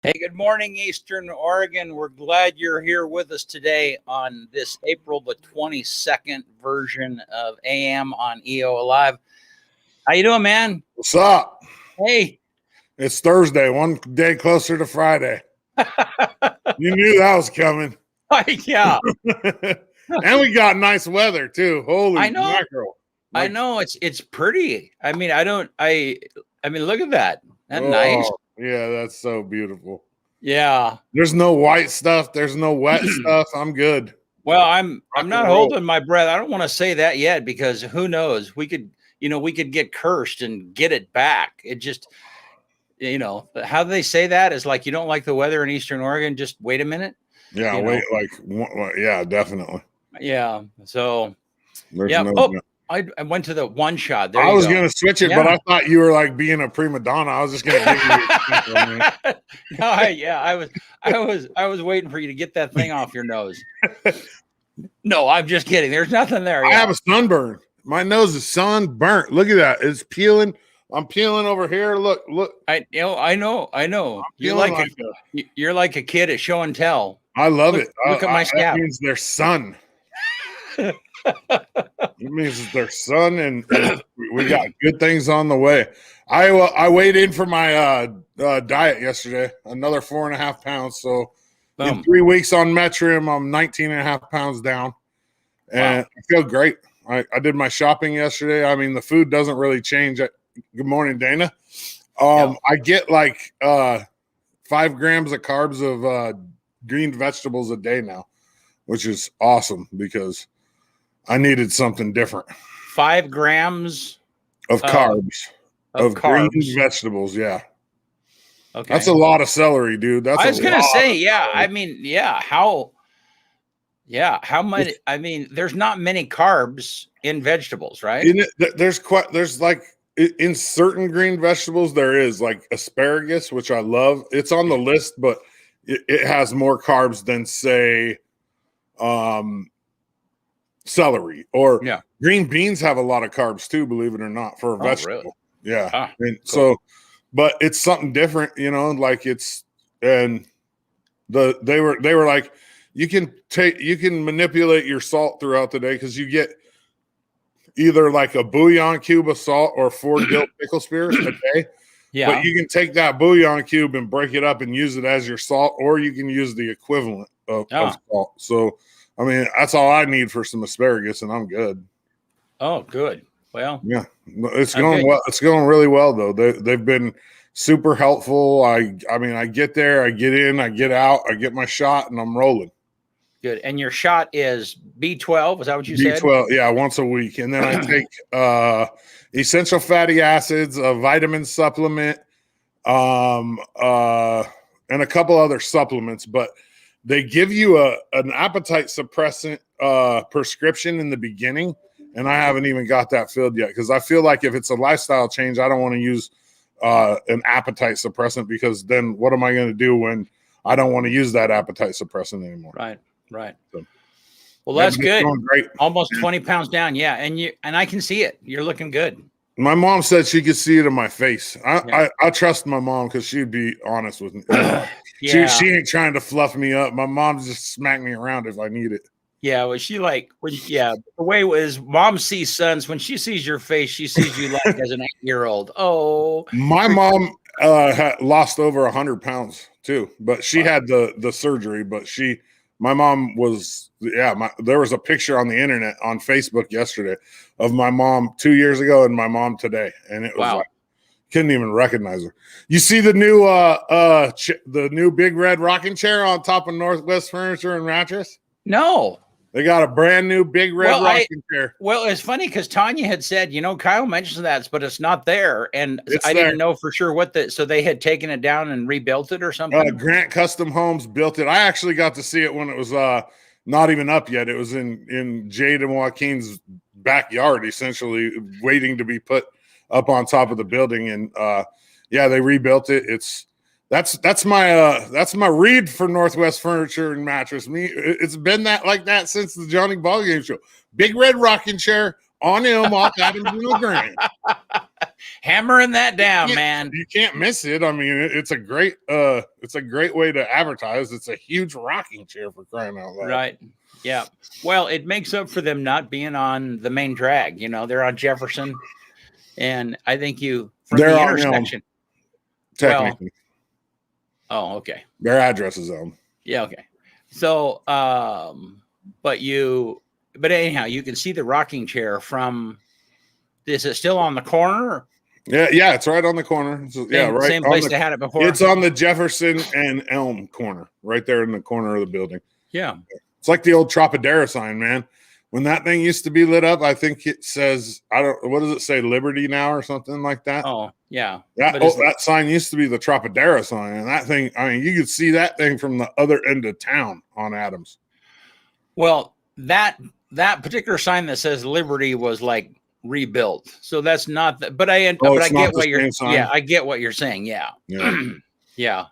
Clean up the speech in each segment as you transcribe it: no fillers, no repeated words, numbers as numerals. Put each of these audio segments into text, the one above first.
Hey, good morning, Eastern Oregon. We're glad you're here with us today on this April the 22nd version of AM on EOAlive. How you doing, man? What's up? Hey. It's Thursday, one day closer to Friday. You knew that was coming. Yeah. And we got nice weather too. Holy I know. mackerel. I know it's pretty. I mean, look at that. That's nice. Yeah, that's so beautiful. Yeah. There's no white stuff. There's no wet stuff. I'm good. Well, I'm not holding my breath. I don't want to say that yet because who knows? We could get cursed and get it back. It just, how do they say that? Is like, you don't like the weather in Eastern Oregon, just wait a minute. Yeah, yeah, definitely. Yeah. So there's I went to the one shot. I was going to switch it, but I thought you were like being a prima donna. I was just going to give you I was waiting for you to get that thing off your nose. No, I'm just kidding. There's nothing there. I have a sunburn. My nose is sunburnt. Look at that. It's peeling. I'm peeling over here. Look. I know. You're like a kid at show and tell. I love it. Look at my scalp. That means there's sun. It means there's sun, and we got good things on the way. I weighed in for my diet yesterday, another 4.5 pounds. So in 3 weeks on Metrim, I'm 19.5 pounds down, and I feel great. I did my shopping yesterday. I mean, the food doesn't really change. Good morning, Dana. I get like 5 grams of carbs of green vegetables a day now, which is awesome because I needed something different. 5 grams of carbs of green vegetables. Yeah. Okay. That's a lot of celery, dude. I was going to say, yeah. I mean, yeah. How much? I mean, there's not many carbs in vegetables, right? There's like in certain green vegetables, there is like asparagus, which I love. It's on the list, but it has more carbs than say, celery or green beans have a lot of carbs too, believe it or not, for a vegetable. Really? Yeah. And cool. So, but it's something different, like it's, and they were like, you can manipulate your salt throughout the day because you get either like a bouillon cube of salt or 4 dill pickle spears a day. Yeah. But you can take that bouillon cube and break it up and use it as your salt, or you can use the equivalent of salt. So, I mean, that's all I need for some asparagus, and I'm good. Oh, good. Well, yeah, it's going well. It's going really well, though. They've been super helpful. I mean, I get there, I get in, I get out, I get my shot, and I'm rolling. Good. And your shot is B12. Is that what you said? B12, yeah, once a week, and then I take essential fatty acids, a vitamin supplement, and a couple other supplements, but they give you an appetite suppressant prescription in the beginning, and I haven't even got that filled yet because I feel like if it's a lifestyle change, I don't want to use an appetite suppressant because then what am I going to do when I don't want to use that appetite suppressant anymore? Right. So, well, that's good. Great. Almost 20 pounds down. Yeah, and I can see it. You're looking good. My mom said she could see it in my face. I trust my mom because she'd be honest with me. She ain't trying to fluff me up. My mom just smack me around if I need it. Yeah, well, the way it was, mom sees sons. When she sees your face, she sees you like as an 8-year-old. Oh, my mom had lost over 100 pounds too, but she had the surgery. But my mom was there was a picture on the internet on Facebook yesterday of my mom 2 years ago and my mom today, and it was like couldn't even recognize her. You see the new the new big red rocking chair on top of Northwest Furniture and Mattress? No. They got a brand new big red rocking chair. Well, it's funny because Tanya had said, Kyle mentioned that, but it's not there. And I didn't know for sure so they had taken it down and rebuilt it or something. Grant Custom Homes built it. I actually got to see it when it was not even up yet. It was in Jade and Joaquin's backyard, essentially waiting to be put up on top of the building. And they rebuilt it. That's my read for Northwest Furniture and Mattress. It's been like that since the Johnny Ballgame show. Big red rocking chair on him off Adams and Grand. hammering that down, man. You can't miss it. I mean, it's a great way to advertise. It's a huge rocking chair, for crying out loud. Right. Yeah. Well, it makes up for them not being on the main drag. You know, they're on Jefferson, and I think from the intersection. Technically. Well, oh, okay. Their address is on. Yeah. Okay. So, but anyhow, you can see the rocking chair from. Is it still on the corner? Yeah, it's right on the corner. Right. Same place they had it before. It's on the Jefferson and Elm corner, right there in the corner of the building. Yeah. It's like the old Tropidera sign, man. When that thing used to be lit up, I think it says, what does it say, Liberty now or something like that? Oh, yeah. That sign used to be the Tropidera sign. And that thing, I mean, you could see that thing from the other end of town on Adams. Well, that particular sign that says Liberty was like rebuilt. So that's not that, but I get what you're saying. Yeah, I get what you're saying. Yeah. Yeah. Yeah.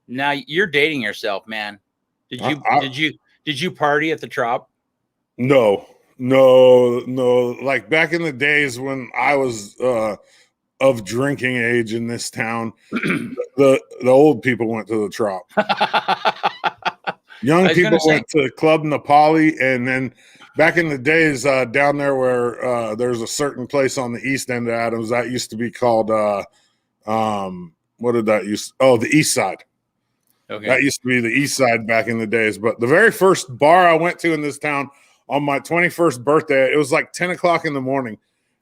Now you're dating yourself, man. Did you party at the Trop? No. Like back in the days when I was of drinking age in this town, the old people went to the Trop. Young people went to Club Nepali, and then back in the days down there where there's a certain place on the east end of Adams that used to be called what did that use? Oh, the East Side. Okay. That used to be the East Side back in the days. But the very first bar I went to in this town on my 21st birthday, it was like 10 o'clock in the morning.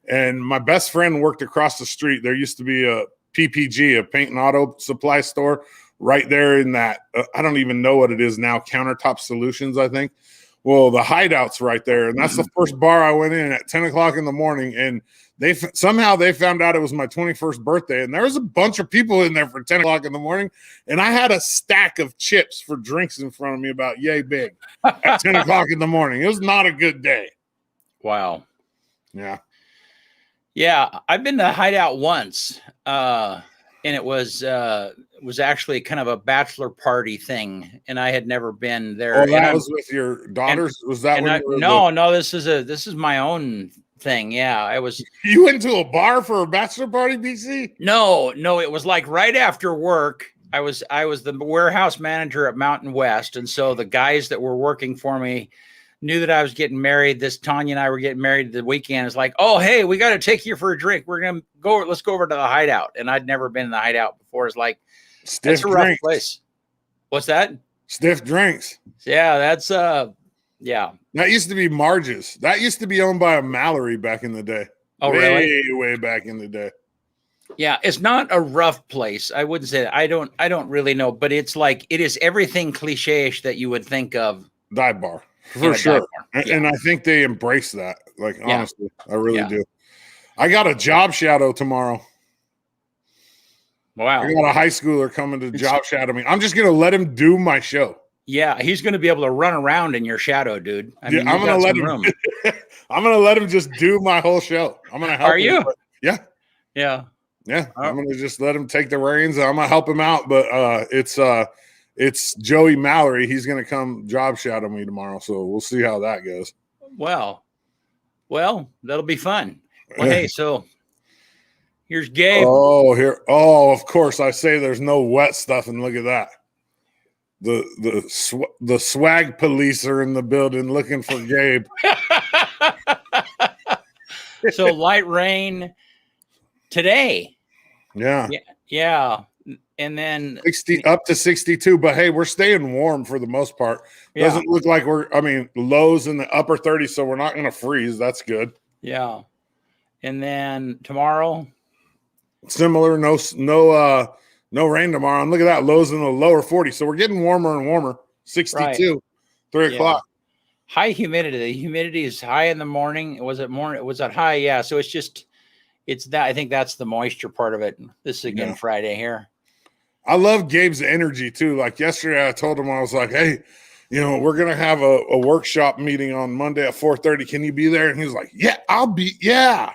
And my best friend worked across the street. There used to be a PPG, a paint and auto supply store, right there in that. I don't even know what it is now. Countertop Solutions, I think. Well, the Hideout's right there. And that's the first bar I went in at 10 o'clock in the morning. And somehow they found out it was my 21st birthday, and there was a bunch of people in there for 10 o'clock in the morning, and I had a stack of chips for drinks in front of me about yay big at 10 o'clock in the morning. It was not a good day. Wow. Yeah. Yeah, I've been to Hideout once, and it was actually kind of a bachelor party thing, and I had never been there. Oh, that was with your daughters? Was that when no, this is my own thing. Yeah, I was. You went to a bar for a bachelor party, BC? No, it was like right after work. I was the warehouse manager at Mountain West, and so the guys that were working for me knew that I was getting married. Tanya and I were getting married the weekend. It's like, oh, hey, we got to take you for a drink. We're gonna go. Let's go over to the Hideout. And I'd never been in the Hideout before. It's like, that's a rough place. What's that? Stiff drinks. Yeah, that's yeah. That used to be Marge's. That used to be owned by a Mallory back in the day. Oh, really? Way back in the day. Yeah, it's not a rough place. I wouldn't say that. I don't really know, but it's like it is everything cliche-ish that you would think of. Dive bar. For sure. And I think they embrace that. Like, honestly, I really do. I got a job shadow tomorrow. Wow. I got a high schooler coming to job shadow me. I'm just going to let him do my show. Yeah, he's going to be able to run around in your shadow, dude. I mean, I'm going to let him. I'm going to let him just do my whole show. I'm going to help him. Are you? Yeah. Yeah. Yeah. I'm going to just let him take the reins. I'm going to help him out, but it's Joey Mallory. He's going to come job shadow me tomorrow, so we'll see how that goes. Well, that'll be fun. Well, hey, so here's Gabe. Oh, of course. I say there's no wet stuff, and look at that. The swag police are in the building looking for Gabe. So light rain today. Yeah. And then 60 up to 62, but hey, we're staying warm for the most part. Doesn't look like lows in the upper 30s, so we're not going to freeze. That's good. Yeah. And then tomorrow, similar, no rain tomorrow. And look at that, lows in the lower 40s. So we're getting warmer and warmer. 62, 3 o'clock. High humidity. The humidity is high in the morning. Was that high? Yeah. So it's that. I think that's the moisture part of it. This is again Friday here. I love Gabe's energy too. Like yesterday, I told him, I was like, hey, we're going to have a workshop meeting on Monday at 4:30. Can you be there? And he was like, yeah, I'll be. Yeah.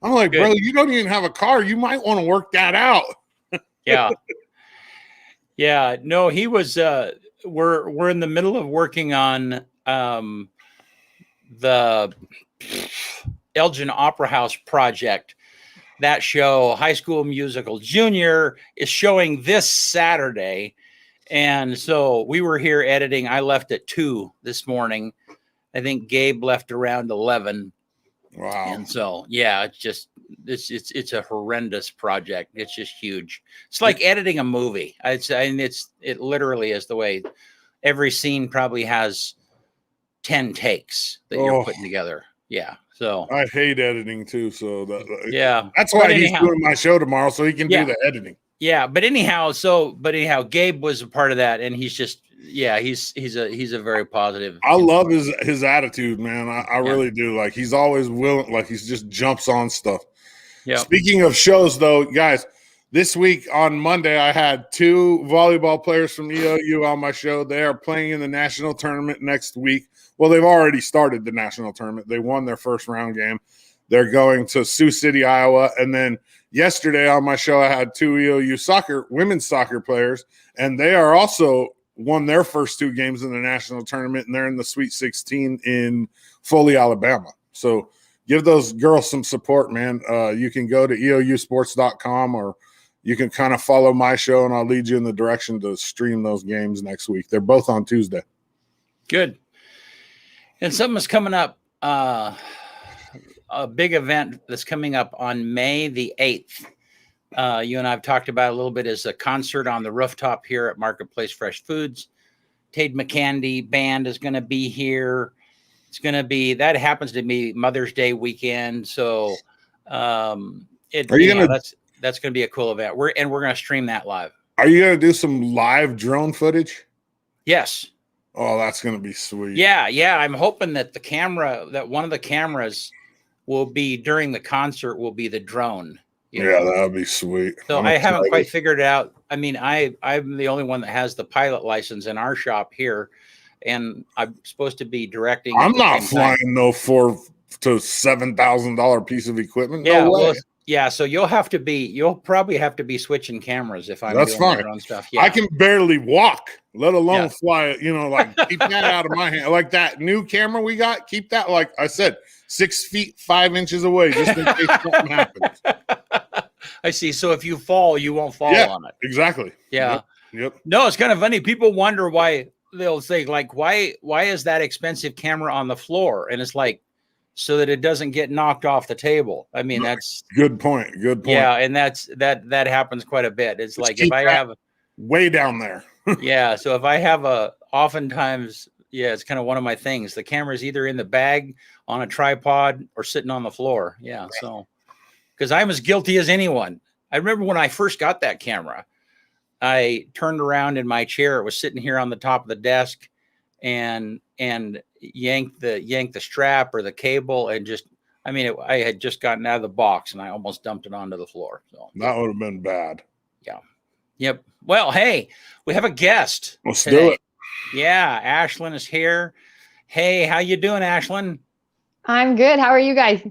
I'm like, bro, you don't even have a car. You might want to work that out. Yeah. Yeah. No, he was, we're in the middle of working on the Elgin Opera House project. that show, High School Musical Junior, is showing this Saturday. And so we were here editing. I left at 2 this morning. I think Gabe left around 11. Wow. And so, yeah, it's a horrendous project. It's just huge. It's like editing a movie. It literally is the way every scene probably has 10 takes that you're putting together. Yeah. So I hate editing too. So that's why he's doing my show tomorrow, so he can do the editing. Yeah. But anyhow, Gabe was a part of that, and he's just, he's a very positive. I love his attitude, man. I really do. Like, he's always willing, like, he just jumps on stuff. Yeah. Speaking of shows, though, guys, this week on Monday, I had 2 volleyball players from EOU on my show. They are playing in the national tournament next week. Well, they've already started the national tournament. They won their first round game. They're going to Sioux City, Iowa. And then yesterday on my show, I had 2 EOU women's soccer players, and they are also won their first 2 games in the national tournament, and they're in the Sweet 16 in Foley, Alabama. So give those girls some support, man. You can go to eousports.com, or you can kind of follow my show, and I'll lead you in the direction to stream those games next week. They're both on Tuesday. Good. And something's coming up, a big event that's coming up on May the 8th. You and I have talked about a little bit, is a concert on the rooftop here at Marketplace Fresh Foods. Tade McCandy Band is going to be here. It's going to be, that happens to be Mother's Day weekend. So that's going to be a cool event. We're going to stream that live. Are you going to do some live drone footage? Yes. Oh, that's going to be sweet. Yeah. I'm hoping that one of the cameras will be during the concert will be the drone. Yeah, that would be sweet. So I haven't quite figured it out. I mean, I'm the only one that has the pilot license in our shop here, and I'm supposed to be directing. I'm not flying no $4,000 to $7,000 piece of equipment. Yeah, no way. Well, yeah. So you'll probably have to be switching cameras if I'm That's doing fine. my own stuff. Yeah. I can barely walk, let alone fly it. Like, keep that out of my hand. Like that new camera we got, keep that, like I said, 6 feet 5 inches away, just in case something happens. I see. So if you fall, you won't fall on it. Exactly. Yeah. Yep. No, it's kind of funny. People wonder why. They'll say, like, why is that expensive camera on the floor? And it's like, so that it doesn't get knocked off the table. I mean, that's good point. Yeah, and that happens quite a bit. It's like, if I have way down there. Yeah. So if I have oftentimes, it's kind of one of my things. The camera's either in the bag on a tripod or sitting on the floor. Yeah. So, because I'm as guilty as anyone. I remember when I first got that camera, I turned around in my chair. It was sitting here on the top of the desk, and yanked the strap or the cable, and I had just gotten out of the box, and I almost dumped it onto the floor. So that would have been bad. Yeah. Yep. Well, hey, we have a guest. Let's do it. Yeah, Ashlynn is here. Hey, how you doing, Ashlynn? I'm good. How are you guys?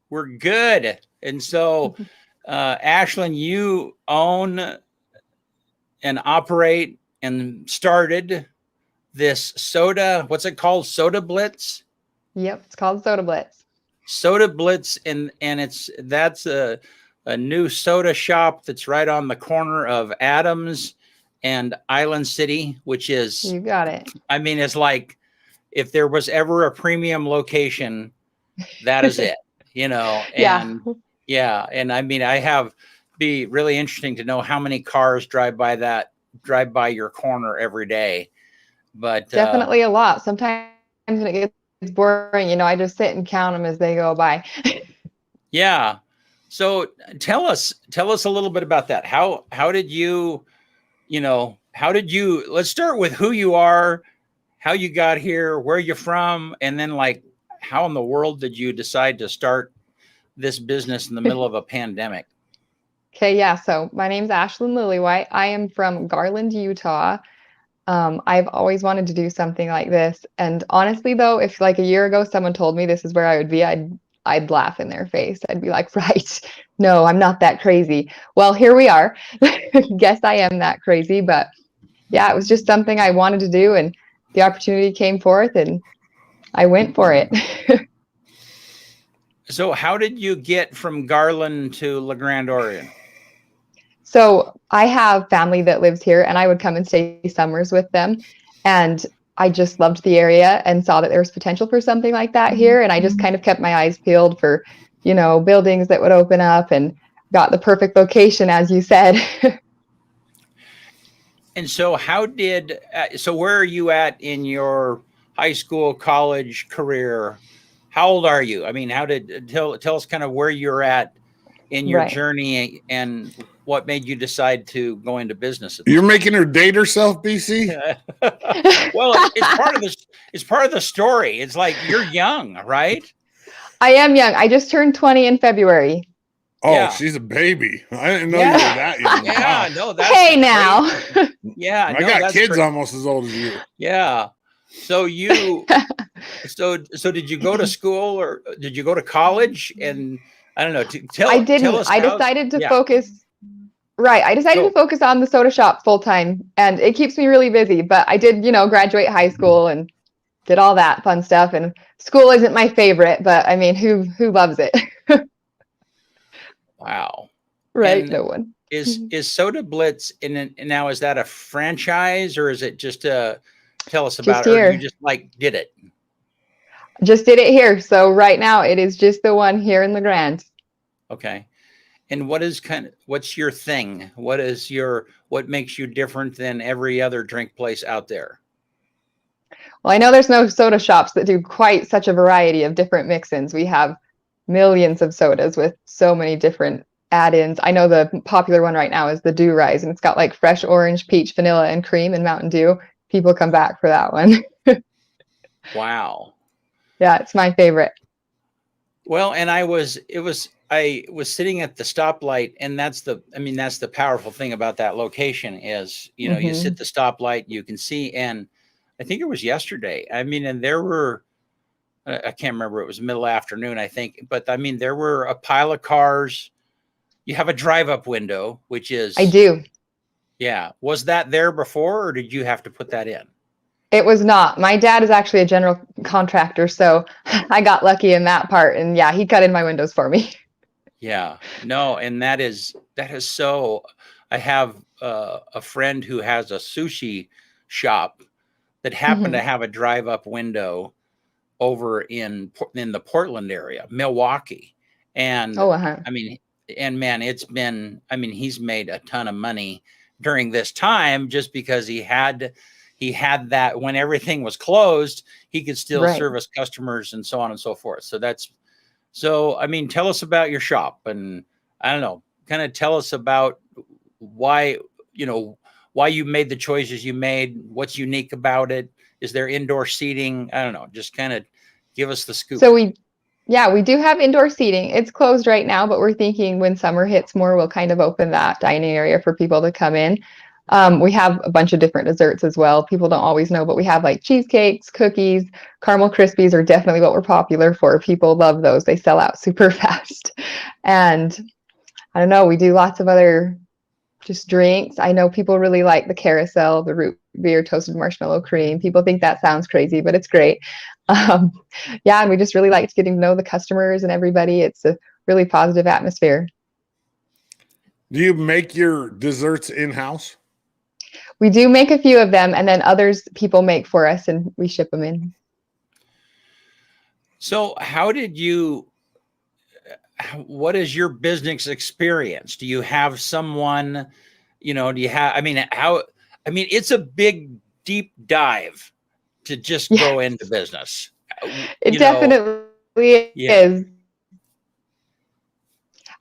We're good. And so, Ashlynn, you own and operate and started this soda. What's it called? Soda Blitz? Yep, it's called Soda Blitz. Soda Blitz, and that's a new soda shop that's right on the corner of Adams and Island City, which is, you got it. I mean, it's like, if there was ever a premium location, that is it, and and I mean, be really interesting to know how many cars drive by your corner every day, but definitely a lot. Sometimes when it gets boring, I just sit and count them as they go by. Yeah. So tell us a little bit about that. How did you, let's start with who you are, how you got here, where you're from, and then, like, how in the world did you decide to start this business in the middle of a pandemic? Okay, yeah. So my name's Ashlynn Lillywhite. I am from Garland, Utah. I've always wanted to do something like this. And honestly, though, if like a year ago someone told me this is where I would be, I'd laugh in their face. I'd be like, right, no, I'm not that crazy. Well, here we are. Guess I am that crazy. But yeah, it was just something I wanted to do, and the opportunity came forth, and I went for it. So how did you get from Garland to LeGrand, Oregon? So I have family that lives here, and I would come and stay summers with them. And I just loved the area and saw that there was potential for something like that here. And I just kind of kept my eyes peeled for, buildings that would open up, and got the perfect location, as you said. And so so where are you at in your high school, college career? How old are you? I mean, tell us kind of where you're at in your journey and what made you decide to go into business? You're making her date herself, BC? Well, it's part of the story. It's like you're young, right? I am young. I just turned 20 in February. Oh, yeah. She's a baby. I didn't know you were that young. Yeah, no, that's hey now. Yeah, I got kids almost as old as you. Yeah. So so did you go to school or did you go to college? And I don't know. I didn't. I decided to focus. Right. I decided to focus on the soda shop full time, and it keeps me really busy. But I did, graduate high school and did all that fun stuff. And school isn't my favorite, but I mean, who loves it? Wow. Right. And no one. Is Soda Blitz now? Is that a franchise, or is it just tell us about it? Or you just did it? Just did it here. So right now it is just the one here in LeGrand. Okay. And what's your thing? What makes you different than every other drink place out there? Well, I know there's no soda shops that do quite such a variety of different mix-ins. We have millions of sodas with so many different add-ins. I know the popular one right now is the Dew Rise, and it's got like fresh orange, peach, vanilla, and cream and Mountain Dew. People come back for that one. Wow. Yeah, it's my favorite. Well, and I was sitting at the stoplight, and that's the powerful thing about that location is, you sit the stoplight, you can see, and I think it was yesterday. I mean, and there were, I can't remember, it was middle afternoon, I think, but I mean, there were a pile of cars. You have a drive-up window, which is... I do. Yeah. Was that there before, or did you have to put that in? It was not. My dad is actually a general contractor, so I got lucky in that part. And yeah, he cut in my windows for me. Yeah. No, and that is so... I have a friend who has a sushi shop that happened to have a drive-up window over in the Portland area, Milwaukee. And I mean, and man, he's made a ton of money during this time just because he had that when everything was closed, he could still service customers and so on and so forth. So I mean, tell us about your shop, and I don't know, kind of tell us about why you made the choices you made, what's unique about it. Is there indoor seating? I don't know, just kind of give us the scoop. So we do have indoor seating. It's closed right now, but we're thinking when summer hits more, we'll kind of open that dining area for people to come in. We have a bunch of different desserts as well. People don't always know, but we have like cheesecakes, cookies, caramel crispies are definitely what we're popular for. People love those. They sell out super fast. And I don't know, we do lots of other just drinks. I know people really like the carousel, the root beer, toasted marshmallow cream. People think that sounds crazy, but it's great. And we just really like getting to know the customers and everybody. It's a really positive atmosphere. Do you make your desserts in-house? We do make a few of them, and then others people make for us, and we ship them in. So what is your business experience? Do you have someone, it's a big, deep dive to just go into business. It definitely is.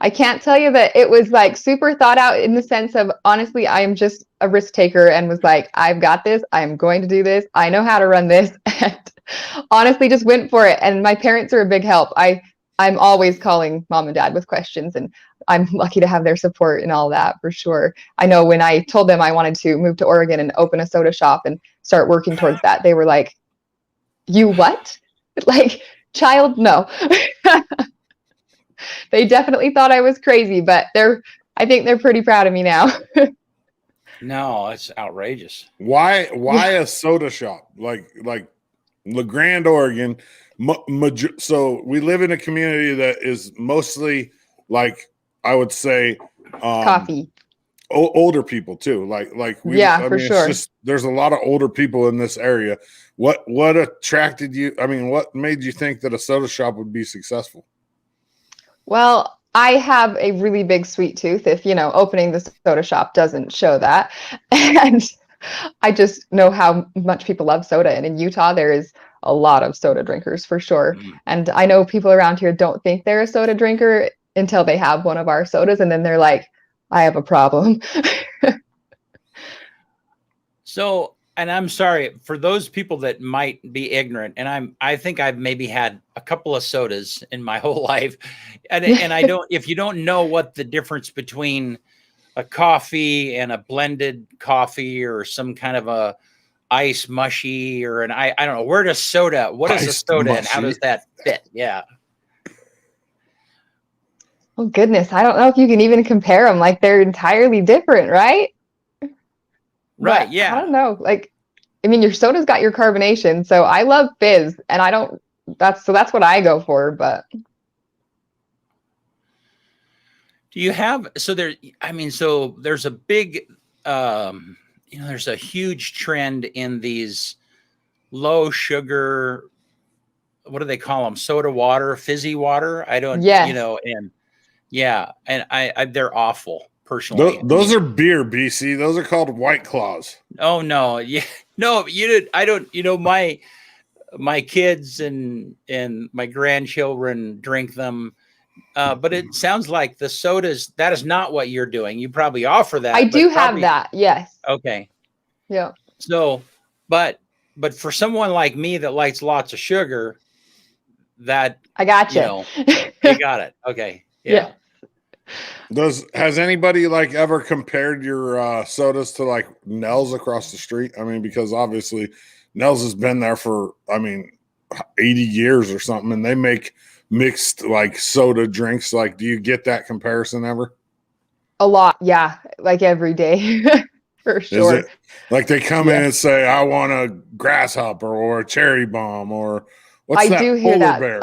I can't tell you that it was like super thought out in the sense of, honestly, I am just a risk taker and was like, I've got this. I'm going to do this. I know how to run this. And honestly, just went for it. And my parents are a big help. I'm always calling mom and dad with questions, and I'm lucky to have their support and all that for sure. I know when I told them I wanted to move to Oregon and open a soda shop and start working towards that, they were like, you what? Like, child, no. They definitely thought I was crazy, but I think they're pretty proud of me now. No, it's outrageous. Why a soda shop? Like LeGrand, Oregon, So we live in a community that is mostly like, I would say, coffee. Older people too. I mean, sure. It's just, there's a lot of older people in this area. What attracted you? I mean, what made you think that a soda shop would be successful? Well, I have a really big sweet tooth, if, opening the soda shop doesn't show that. And I just know how much people love soda. And in Utah, there is a lot of soda drinkers for sure. And I know people around here don't think they're a soda drinker until they have one of our sodas. And then they're like, I have a problem. So, and I'm sorry for those people that might be ignorant, and I think I've maybe had a couple of sodas in my whole life, and I don't. If you don't know what the difference between a coffee and a blended coffee or some kind of a ice mushy or I don't know, what is a soda mushy, and how does that fit? Yeah. Oh goodness, I don't know if you can even compare them. Like they're entirely different, right? Right. But yeah. I don't know. Like, I mean, your soda's got your carbonation, so I love fizz, and that's what I go for. But do you have so there's a big there's a huge trend in these low sugar, what do they call them? Soda water, fizzy water. I don't, and yeah, and I they're awful. Personally, those are beer, BC. Those are called White Claws. Oh no, yeah, no, you did. I don't. My kids and my grandchildren drink them, but it sounds like the sodas. That is not what you're doing. You probably offer that. I do have that. Yes. Okay. Yeah. So, but for someone like me that likes lots of sugar, that I got you. You got it. Okay. Yeah. Has anybody ever compared your sodas to Nell's across the street? I mean, because obviously Nell's has been there for 80 years or something, and they make mixed soda drinks. Do you get that comparison ever? A lot, yeah, every day. For sure. Is it they come in and say, I want a grasshopper or a cherry bomb or what's that? I do hear that. Bear?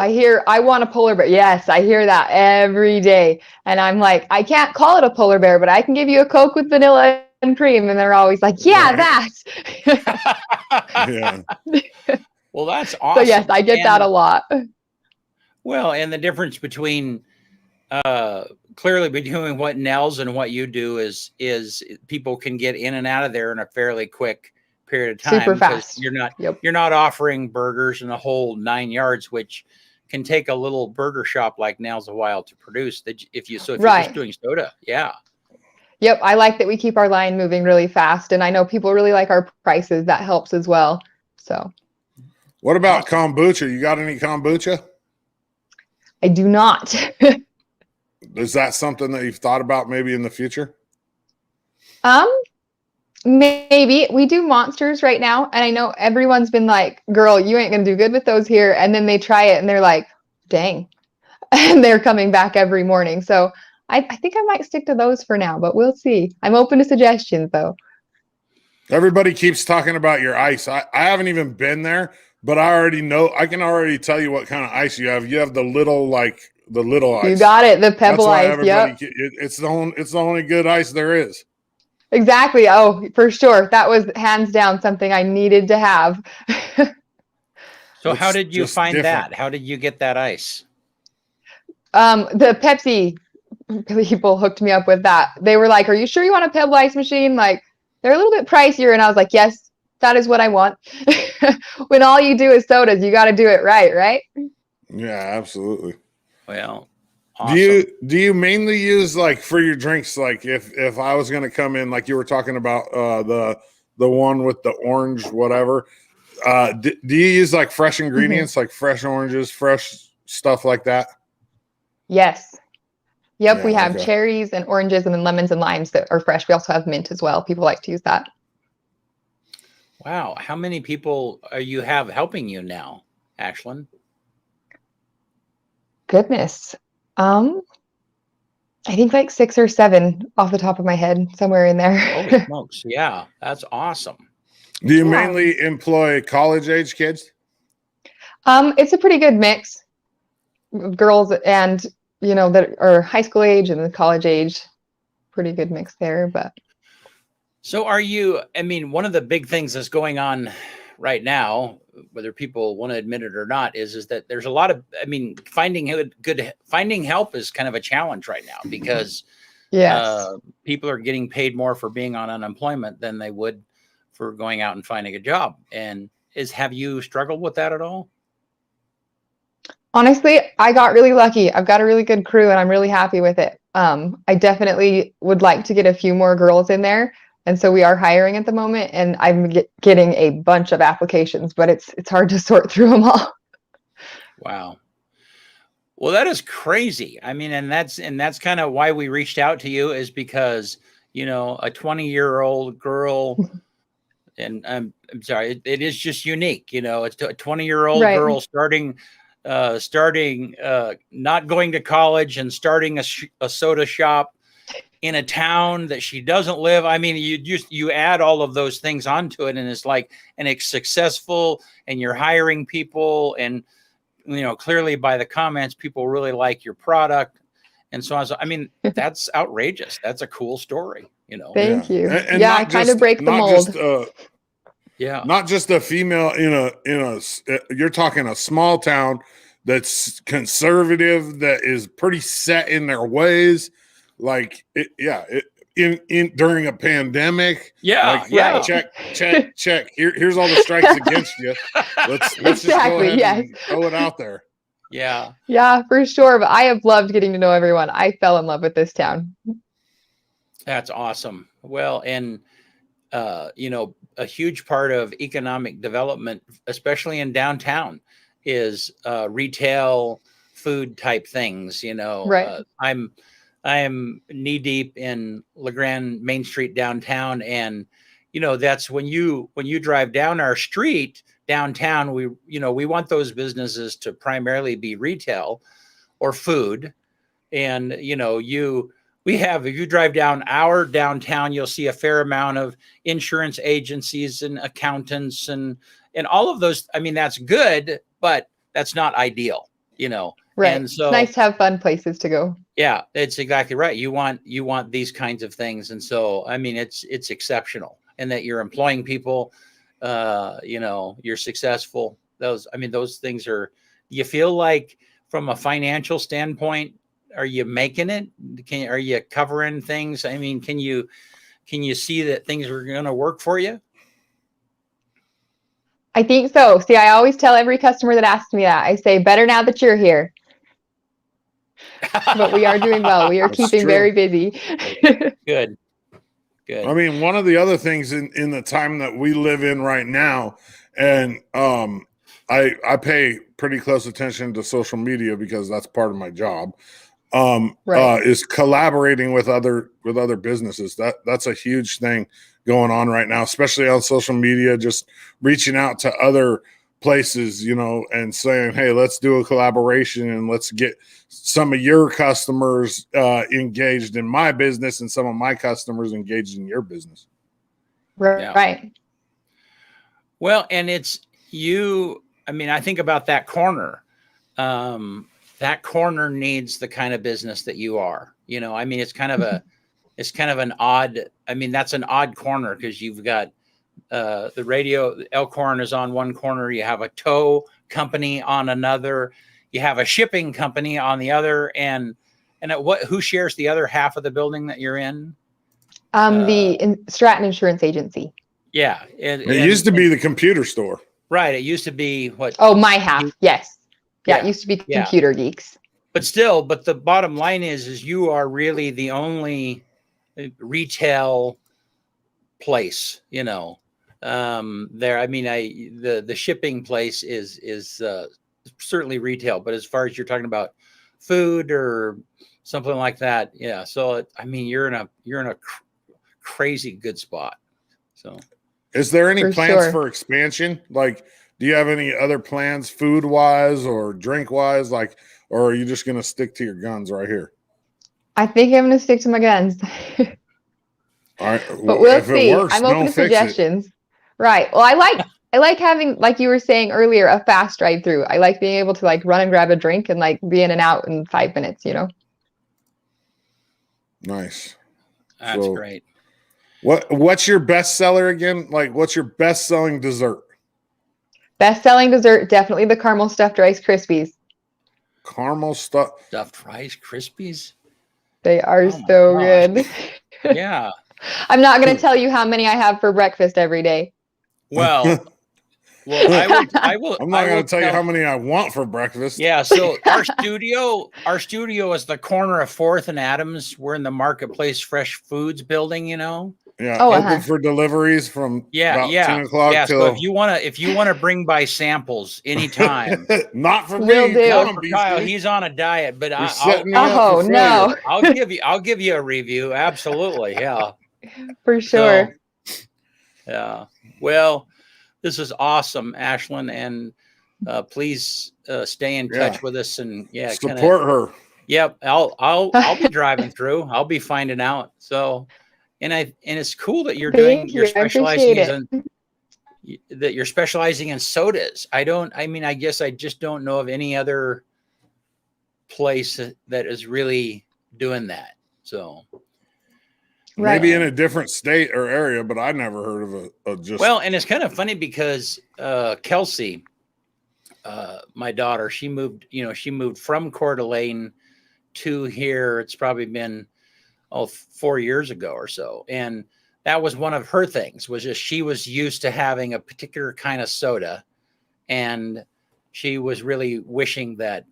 I want a polar bear. Yes, I hear that every day. And I'm like, I can't call it a polar bear, but I can give you a Coke with vanilla and cream. And they're always like, yeah, that. Yeah. Well, that's awesome. So yes, I get that a lot. Well, and the difference between clearly between what Nell's and what you do is people can get in and out of there in a fairly quick period of time. Super fast. You're not offering burgers and a whole 9 yards, which can take a little burger shop like Nell's a while to produce. If you're just doing soda, yeah. Yep, I like that we keep our line moving really fast, and I know people really like our prices. That helps as well. So, what about kombucha? You got any kombucha? I do not. Is that something that you've thought about maybe in the future? Maybe. We do monsters right now, and I know everyone's been like, girl, you ain't gonna do good with those here, and then they try it and they're like, dang, and they're coming back every morning. So I think I might stick to those for now, but we'll see. I'm open to suggestions though. Everybody keeps talking about your ice. I haven't even been there, but I already know. I can already tell you what kind of ice you have. You have the little ice. You got it, the pebble ice. Yep. It's the only good ice there is. Exactly. Oh, for sure. That was hands down something I needed to have. So how did you find that? How did you get that ice? The Pepsi people hooked me up with that. They were like, are you sure you want a pebble ice machine? Like, they're a little bit pricier. And I was like, yes, that is what I want. When all you do is sodas, you got to do it right? Yeah, absolutely. Well, awesome. Do you mainly use for your drinks? If I was going to come in, you were talking about the one with the orange, whatever. Do you use fresh ingredients, like fresh oranges, fresh stuff like that? Yes. Yep. Yeah, we have cherries and oranges, and then lemons and limes that are fresh. We also have mint as well. People like to use that. Wow. How many people you have helping you now, Ashlynn? Goodness. I think 6 or 7 off the top of my head, somewhere in there. Holy smokes. Yeah, that's awesome. Do you mainly employ college age kids? It's a pretty good mix of girls and, that are high school age and the college age. Pretty good mix there, but. So one of the big things that's going on right now, whether people want to admit it or not, is that there's a lot of, finding help is kind of a challenge right now because people are getting paid more for being on unemployment than they would for going out and finding a job. And have you struggled with that at all? Honestly, I got really lucky. I've got a really good crew and I'm really happy with it. I definitely would like to get a few more girls in there. And so we are hiring at the moment and I'm getting a bunch of applications, but it's hard to sort through them all. Wow. Well, that is crazy. And that's kind of why we reached out to you, is because, a 20-year-old girl, and I'm sorry, it is just unique. It's a 20-year-old girl starting not going to college and starting a soda shop in a town that she doesn't live. You add all of those things onto it, and it's like, and it's successful, and you're hiring people, and clearly by the comments, people really like your product, and so on. That's outrageous. That's a cool story. Thank you. And I kind of break the mold. Not just a female you're talking a small town that's conservative, that is pretty set in their ways. Like during a pandemic. Check. Here's all the strikes against you. Let's just go ahead and throw it out there. Yeah, for sure. But I have loved getting to know everyone. I fell in love with this town. That's awesome. Well, and a huge part of economic development, especially in downtown, is retail food type things. Right. I am knee deep in LeGrand Main Street downtown, and that's when you drive down our street downtown, we want those businesses to primarily be retail or food, and if you drive down our downtown, you'll see a fair amount of insurance agencies and accountants and all of those. That's good, but that's not ideal, Right. And so it's nice to have fun places to go. Yeah, it's exactly right. You want these kinds of things. And so, it's exceptional, and that you're employing people, you're successful. Those things are, you feel like from a financial standpoint, are you making it? Are you covering things? Can you see that things are going to work for you? I think so. See, I always tell every customer that asks me that, I say, better now that you're here. But we are doing well. We are keeping very busy. Good. One of the other things in the time that we live in right now, and I pay pretty close attention to social media because that's part of my job. Is collaborating with other businesses. That's a huge thing going on right now, especially on social media, just reaching out to other places, and saying, hey, let's do a collaboration and let's get some of your customers engaged in my business and some of my customers engaged in your business. Right. Well, and it's I think about that corner. That corner needs the kind of business that you are. It's kind of an odd. That's an odd corner, because you've got the radio. Elkhorn is on one corner. You have a tow company on another. You have a shipping company on the other. And who shares the other half of the building that you're in? The Stratton Insurance Agency. Yeah, it used to be the computer store. Right. It used to be what? Oh, my half. Yes. Yeah, it used to be Computer Geeks. But the bottom line is you are really the only retail place, there. The shipping place is certainly retail, but as far as you're talking about food or something like that, yeah. So you're in a crazy good spot. So, is there any plans for expansion? Like, do you have any other plans, food wise or drink wise, or are you just going to stick to your guns right here? I think I'm going to stick to my guns. All right. But we'll see. I'm open to suggestions. Right. Well, I like I like having, like you were saying earlier, a fast drive through. I like being able to like run and grab a drink and like be in and out in 5 minutes, you know? Nice. That's great. What's your best seller again? Like, what's your best selling dessert? Best selling dessert, definitely the caramel stuffed Rice Krispies. Caramel stuffed Rice Krispies? They are so good. Yeah. I'm not going to tell you how many I have for breakfast every day. Well, I will. I'm not going to tell you how many I want for breakfast. Yeah. So our studio is the corner of 4th and Adams. We're in the Marketplace Fresh Foods building, you know? Yeah. Open for deliveries from about 10 o'clock. Yeah. Till... So if you want to bring by samples anytime. Not for Will me. do. Not for Kyle. He's on a diet, but I'll give you a review. Absolutely. Yeah. For sure. So, yeah. Well, this is awesome, Ashlynn, and please stay in touch with us and support her. Yep, I'll be driving through. I'll be finding out. So, and it's cool that you're you're specializing in sodas. I guess I just don't know of any other place that is really doing that. So. Maybe in a different state or area, but I never heard of Well, and it's kind of funny because Kelsey, my daughter, she moved from Coeur d'Alene to here. It's probably been 4 years ago or so, and that was one of her things. Was just she was used to having a particular kind of soda, and she was really wishing that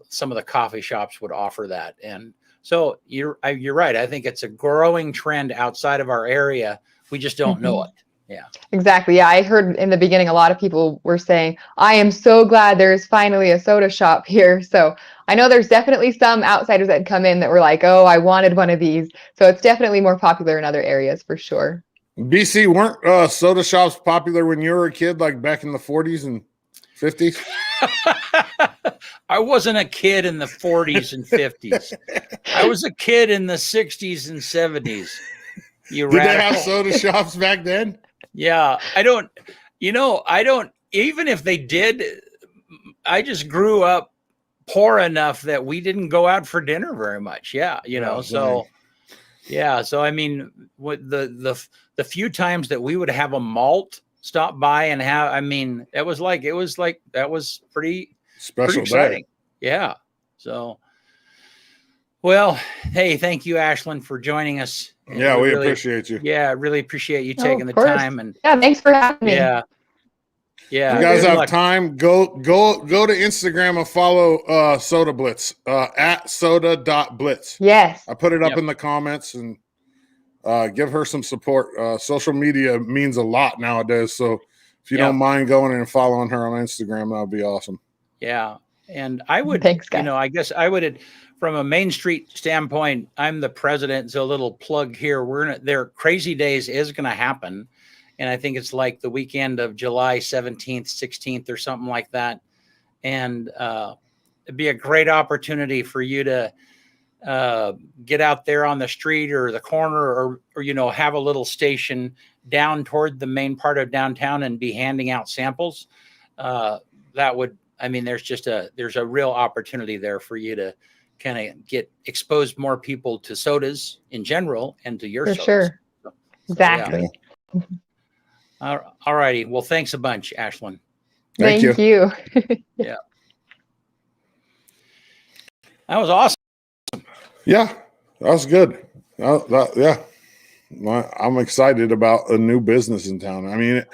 some of the coffee shops would offer that. And so you're right. I think it's a growing trend outside of our area. We just don't know it. Yeah, exactly. Yeah, I heard in the beginning a lot of people were saying, "I am so glad there's finally a soda shop here." So I know there's definitely some outsiders that come in that were like, "Oh, I wanted one of these." So it's definitely more popular in other areas for sure. BC, weren't soda shops popular when you were a kid, like back in the 40s and 50s? I wasn't a kid in the 40s and 50s. I was a kid in the 60s and 70s. Did they have soda shops back then? Yeah. I don't, even if they did, I just grew up poor enough that we didn't go out for dinner very much. Yeah. So I mean, what the few times that we would have a malt stop by and that was pretty exciting. Yeah. So, well, hey, thank you, Ashlynn, for joining us. Yeah, we really appreciate you. Yeah, really appreciate you taking the time. And thanks for having me. Yeah. If you guys have time, go to Instagram and follow Soda Blitz at soda.blitz. Yes. I put it up in the comments, and give her some support. Social media means a lot nowadays. So if you don't mind going and following her on Instagram, that would be awesome. Yeah. And I would, thanks, guys. I guess I would, from a Main Street standpoint, I'm the president. So a little plug here. Their Crazy Days is going to happen. And I think it's like the weekend of July 17th, 16th or something like that. And it'd be a great opportunity for you to get out there on the street or the corner or have a little station down toward the main part of downtown and be handing out samples. There's a real opportunity there for you to kind of get exposed more people to sodas in general and to your sodas. Sure. Exactly. Yeah. All righty. Well, thanks a bunch, Ashlynn. Thank you. Yeah. That was awesome. Yeah, that was good. I'm excited about a new business in town. I mean,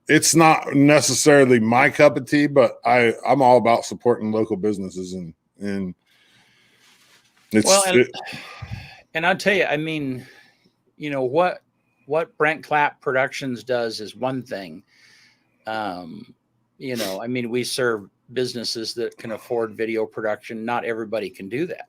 it's not necessarily my cup of tea, but I'm all about supporting local businesses and it's and I'll tell you, I mean, what Brent Clapp Productions does is one thing. We serve businesses that can afford video production. Not everybody can do that,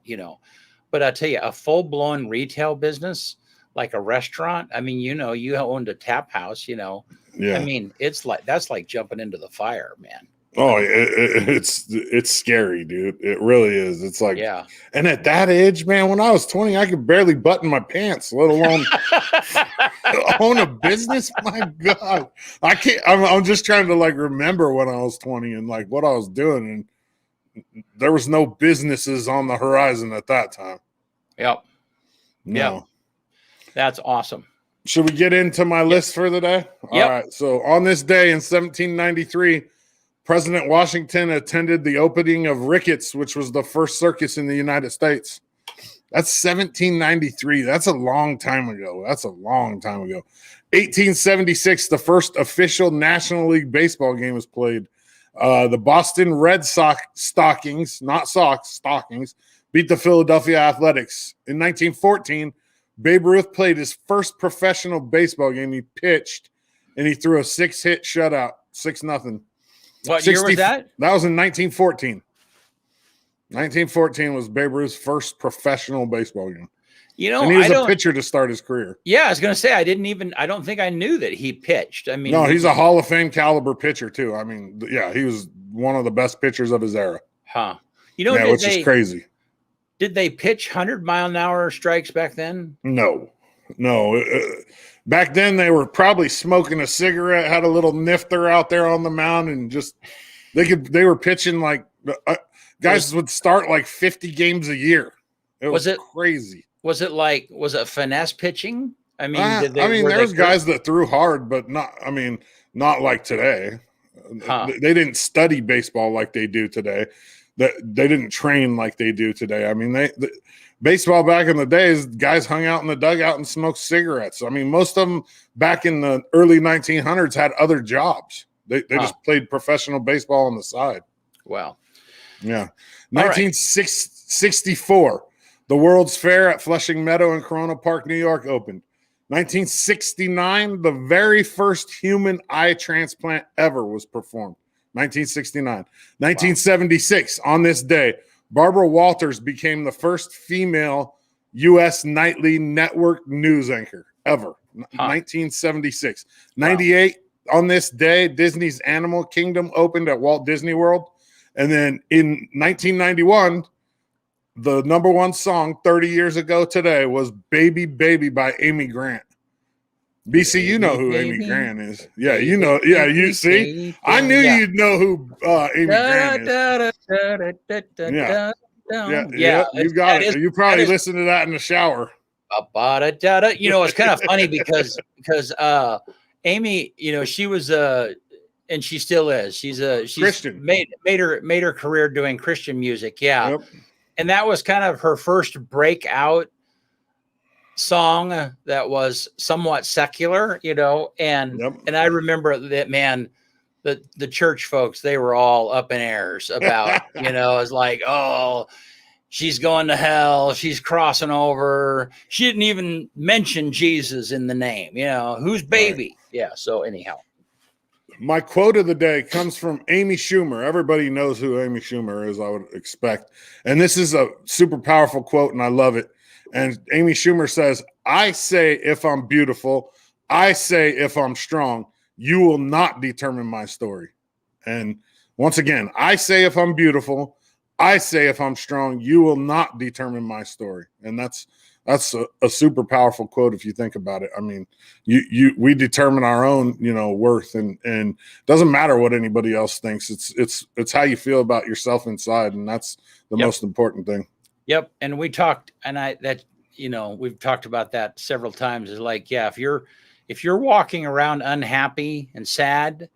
but I'll tell you, a full-blown retail business like a restaurant. I mean, you owned a tap house, Yeah. I mean, that's like jumping into the fire, man. Oh, it's scary, dude. It really is. It's like, yeah. And at that age, man, when I was 20, I could barely button my pants, let alone Own a business? My God. I can't. I'm just trying to like remember when I was 20 and like what I was doing. And there was no businesses on the horizon at that time. Yep. No. Yep. That's awesome. Should we get into my list for the day? Yep. All right. So on this day in 1793, President Washington attended the opening of Ricketts, which was the first circus in the United States. That's 1793. That's a long time ago. 1876, the first official National League Baseball game was played. The Boston Red Sox Stockings, not Sox, Stockings, beat the Philadelphia Athletics. In 1914, Babe Ruth played his first professional baseball game. He pitched, and he threw a 6-hit shutout, 6-0. What year was that? That was in 1914. 1914 was Babe Ruth's first professional baseball game. You know, and he was a pitcher to start his career. Yeah, I was going to say, I don't think I knew that he pitched. I mean, no, he's a Hall of Fame caliber pitcher too. I mean, yeah, he was one of the best pitchers of his era. Huh. You know, which is crazy. Did they pitch 100-mile-an-hour strikes back then? No. Back then, they were probably smoking a cigarette, had a little nifter out there on the mound, and just they were pitching like guys would start like 50 games a year. It was crazy. Was it finesse pitching? I mean, there's guys that threw hard, but not like today. Huh. They didn't study baseball like they do today. They didn't train like they do today. I mean, baseball back in the days, guys hung out in the dugout and smoked cigarettes. I mean, most of them back in the early 1900s had other jobs. They just played professional baseball on the side. Wow. Yeah. 1964, the World's Fair at Flushing Meadow in Corona Park, New York opened. 1969, the very first human eye transplant ever was performed. 1969. 1976, on this day, Barbara Walters became the first female U.S. nightly network news anchor ever. 1976. 98, on this day, Disney's Animal Kingdom opened at Walt Disney World. And then in 1991, the number one song 30 years ago today was Baby Baby by Amy Grant. BC, you know who Amy Grant is. Yeah, you know. Yeah, you see? I knew you'd know who Amy Grant is. Yeah, you got it. You probably listened to that in the shower. You know, it's kind of funny because Amy, you know, she was and she still is. She's Christian. Made her career doing Christian music. Yeah. Yep. And that was kind of her first breakout song that was somewhat secular, you know, and I remember that, man, the church folks, they were all up in airs about, you know, it's like, oh, she's going to hell, she's crossing over. She didn't even mention Jesus in the name, you know, who's baby? Right. Yeah. So anyhow, my quote of the day comes from Amy Schumer. Everybody knows who Amy Schumer is, I would expect. And this is a super powerful quote, and I love it. And Amy Schumer says, I say if I'm beautiful, I say if I'm strong, you will not determine my story. And once again, I say if I'm beautiful, I say if I'm strong, you will not determine my story. And that's a super powerful quote if you think about it. I mean, we determine our own, you know, worth, and it doesn't matter what anybody else thinks. It's how you feel about yourself inside, and that's the most important thing. Yep. And we talked, and we've talked about that several times. Is like, yeah, if you're walking around unhappy and sad,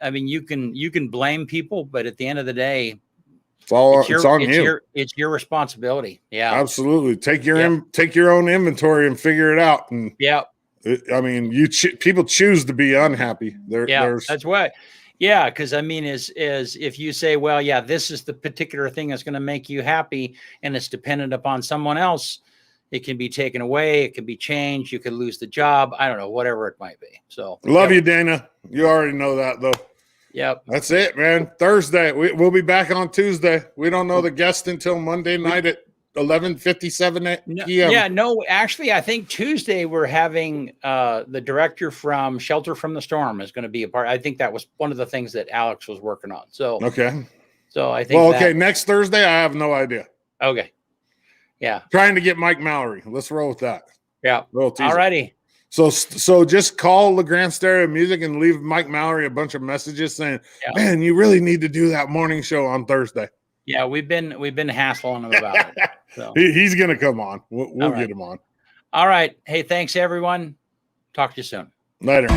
I mean, you can blame people, but at the end of the day, it's on you. It's your responsibility. Yeah, absolutely. Take your own inventory and figure it out. And I mean, people choose to be unhappy. That's why. Yeah, because I mean, is if you say, well, yeah, this is the particular thing that's going to make you happy, and it's dependent upon someone else, it can be taken away, it can be changed, you could lose the job. I don't know, whatever it might be. So love you, Dana. You already know that, though. Yep. That's it, man. Thursday. We'll be back on Tuesday. We don't know the guest until Monday night at 11:57 p.m. Yeah, no, actually, I think Tuesday we're having the director from Shelter from the Storm is going to be a part. I think that was one of the things that Alex was working on. So okay. So I think. Well, okay. Next Thursday, I have no idea. Okay. Yeah. Trying to get Mike Mallory. Let's roll with that. Yeah. All righty. So just call LeGrand Stereo Music and leave Mike Mallory a bunch of messages saying, man, you really need to do that morning show on Thursday. Yeah, we've been hassling him about it. So. He's gonna come on. We'll get him on. All right. Hey, thanks everyone. Talk to you soon. Later.